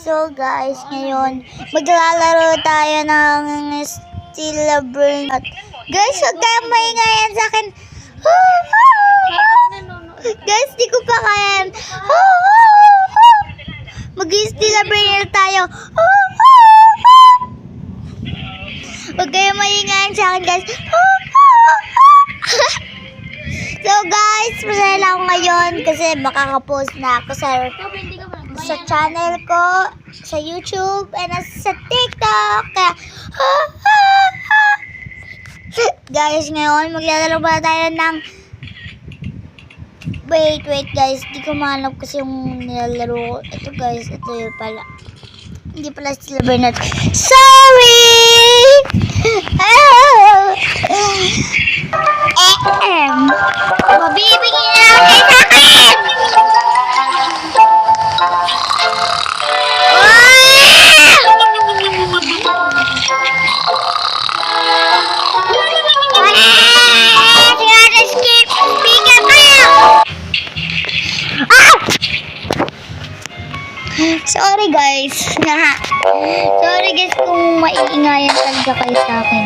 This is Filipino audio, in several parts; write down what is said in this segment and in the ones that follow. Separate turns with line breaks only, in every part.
So guys, ngayon maglalaro tayo ng Steel Burn. Guys, huwag kayong maingayan sa akin. Guys, di ko pa kaya. Mag-Steel Burn tayo. Huwag kayong maingayan sa akin, guys. So guys, masaya lang ako ngayon kasi makaka-post na ako sa channel ko, sa YouTube, and sa TikTok. Kaya, guys, ngayon maglalaro ba tayo ng wait guys, di ko mahanap kasi yung nilalaro ko. Ito guys, ito yun pala. Hindi pala sila Bernard. Sorry! Mabibigyan natin sa akin! Sorry guys. Sorry guys kung maiingayan talaga kayo sa akin.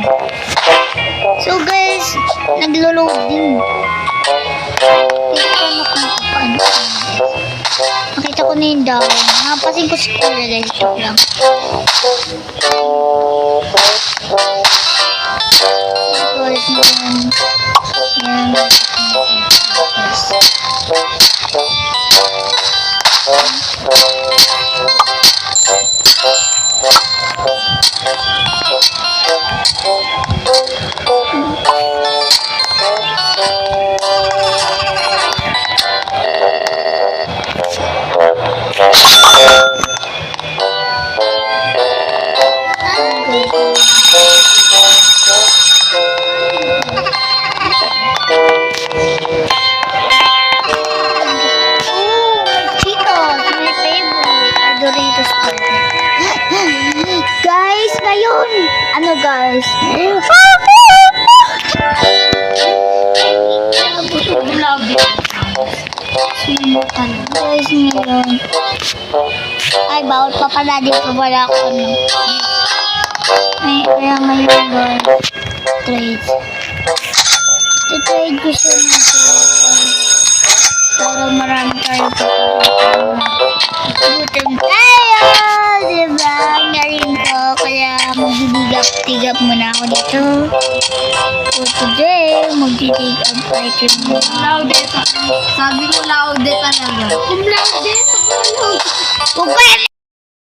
So guys, naglo-loading. Nakita ko na yung down. Nakapasin ko si Kuya guys. Ito lang. Guys, yan. Guys, ngayon, ano guys? Guys, ngayon. Ay, bawal pa pala, di pa wala ako ano. Kaya ngayon guys, trade. I-trade ko siya nito. Para marami tayo pa. Gutom tayo! Diba? Ang galing ko. Kaya magdidigap-tigap muna ako dito. So today, magdidigap item mo.
Laude. Sabi mo laude talaga. Kung laude,
Kung pwede!